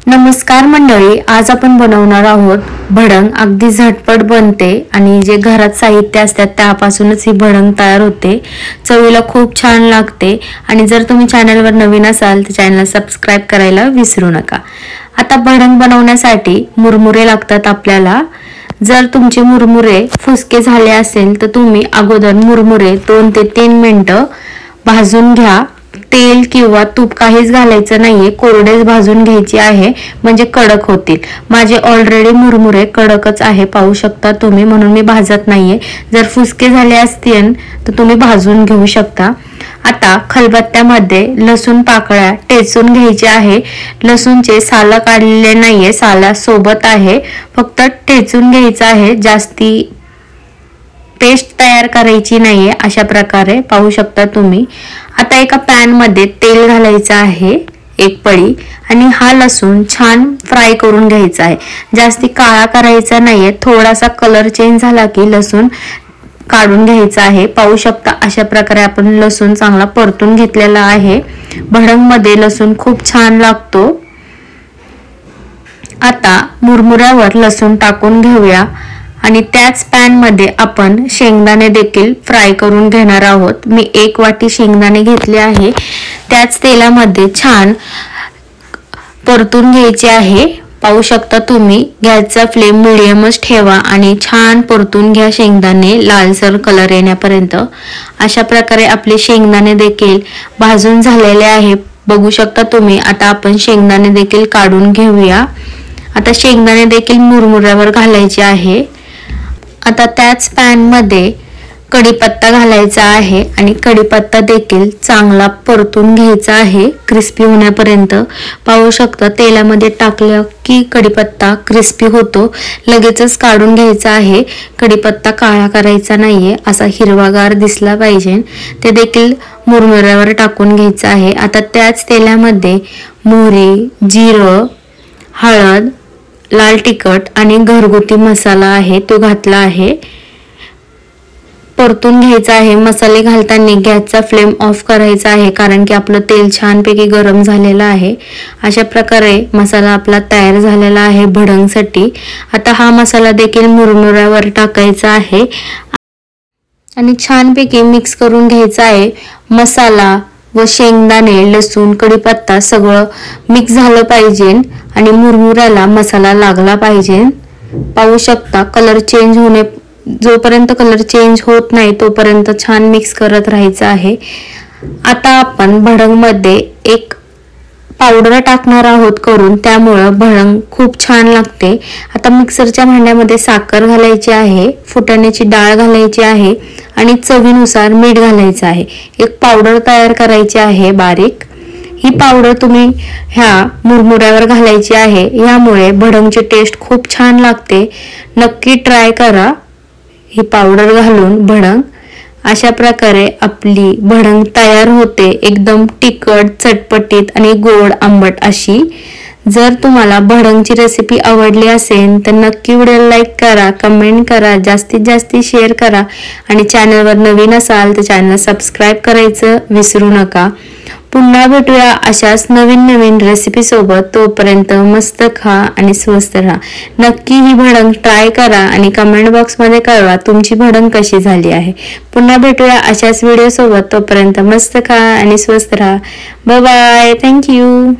नमस्कार मंडळी, आज आपण बनवणार आहोत भडंग। अगदी झटपट बनते आणि जे घरात साहित्य असतात त्यापासूनच ही भडंग तयार होते। चवीला खूप छान लागते आणि जर तुम्ही चॅनलवर नवीन असाल तर चॅनलला सबस्क्राइब करायला विसरू नका। आता भडंग बनवण्यासाठी मुरमुरे लागतात आपल्याला। जर तुमचे मुरमुरे फुसके झाले असेल तर तुम्ही अगोदर मुरमुरे 2 ते 3 मिनिटं भाजून घ्या। तेल किंवा तूप काहीच घालायचं नाहीये, कोरडेच भाजून घ्यायची आहे म्हणजे कडक होतील। माझे ऑलरेडी मुरमुरे कडकच आहे, पाहू शकता तुम्ही, म्हणून मी भाजत नाहीये। जर फुसके झाले असतील तर तुम्ही भाजून घेऊ शकता। आता खलबत्त्यामध्ये लसूण पाकळ्या टेचून घ्यायचे आहे। लसूणचे साल काढलेले नाहीये, साला सोबत आहे, फक्त टेचून घ्यायचं आहे। जास्ती पेस्ट तयार करायची नाहीये। अशा प्रकारे पाहू शकता तुम्ही। आता एका पॅन मध्ये तेल घालायचं आहे 1 पळी आणि हा लसूण छान फ्राय करून घ्यायचा आहे। जास्ती काळा करायचा नाहीये, थोडासा कलर चेंज झाला की लसूण काढून घ्यायचा आहे। पाहू शकता अशा प्रकारे आपण लसूण चांगला परतून घेतलेला आहे। भडंग मध्ये लसूण खूप छान लागतो। आता मुरमुऱ्यावर लसूण टाकून घेऊया आणि त्याच पॅन मध्ये आपण शेंगदाणे देखील फ्राय करून घेणार आहोत। मी 1 वाटी शेंगदाणे घेतले आहे, त्याच तेलामध्ये छान परतून घ्यायचे आहे। पाहू शकता तुम्ही, गॅसचा फ्लेम मीडियमच ठेवा आणि छान परतून घ्या शेंगदाणे लालसर कलर येण्यापर्यंत। अशा प्रकारे आपले शेंगदाणे देखील भाजून झालेले आहे, बघू शकता तुम्ही। आता आपण शेंगदाणे देखील काढून घेऊया। आता शेंगदाणे देखील मुरमुऱ्यावर घालायचे आहे। आता त्याच पॅन मध्ये कढीपत्ता घालायचा आहे आणि कढीपत्ता देखील चांगला परतून घ्यायचा आहे क्रिस्पी होण्यापर्यंत। पाहू शकता तेलामध्ये टाकलं की कढीपत्ता क्रिस्पी होतो, लगेचच काढून घ्यायचा आहे। कढीपत्ता काळा करायचा नाहीये, असा हिरवागार दिसला पाहिजे। ते देखील मुरमुऱ्यावर टाकून घ्यायचं आहे। आता त्याच तेलामध्ये मोहरी, जिरं, हळद, लाल तिखट आणि घरगुती मसाला आहे तो घातला आहे, परतून घ्यायचा आहे। मसाले घालताना गॅसचा फ्लेम ऑफ करायचा आहे, कारण की आपलं तेल छानपैकी गरम झालेलं आहे। अशा प्रकारे मसाला आपला तयार झालेला आहे भडंगसाठी। आता हा मसाला देखील मुरमुऱ्यावर टाकायचा आहे आणि छानपैकी मिक्स करून घ्यायचा आहे। मसाला व शेंगदाणे, लसूण, कढीपत्ता सगळं मिक्स झालं पाहिजे आणि मुरमुऱ्याला मसाला लागला पाहिजे। पाहू शकता कलर चेंज होणे, जोपर्यंत कलर चेंज होत नाही तोपर्यंत छान मिक्स करत राहायचं आहे। आता आपण भडंग मध्ये एक पावडर टाकणार आहोत करून, त्यामुळे भडंग खूप छान लागते। आता मिक्सरच्या भांड्यामध्ये साखर घालायची आहे, फुटाण्याची डाळ घालायची आहे आणि चवीनुसार मीठ घालायचं आहे। एक पावडर तयार करायची आहे बारीक। ही पावडर तुम्ही ह्या मुरमुऱ्यावर घालायची आहे, यामुळे भडंगची टेस्ट खूप छान लागते। नक्की ट्राय करा ही पावडर घालून भडंग। अशा प्रकारे आपली भडंग तयार होते, एकदम तिखट, चटपटीत आणि गोड आंबट अशी। जर तुम्हाला भडंगची रेसिपी आवडली असेल तर नक्की व्हिडिओला लाईक करा, कमेंट करा, जास्तीत जास्त शेअर करा आणि चॅनलवर नवीन असाल तर चॅनल सबस्क्राइब करायचं विसरू नका। पुन्हा भेटूया अशाच नवीन रेसिपी सोबत। तोपर्यंत मस्त खा आणि स्वस्त राहा। नक्की ही भडंग ट्राय करा आणि कमेंट बॉक्स मध्ये कळवा तुमची भडंग कशी झाली आहे। पुन्हा भेटूया अशाच व्हिडिओ सोबत। तोपर्यंत मस्त खा आणि स्वस्त राहा। Bye bye, thank you.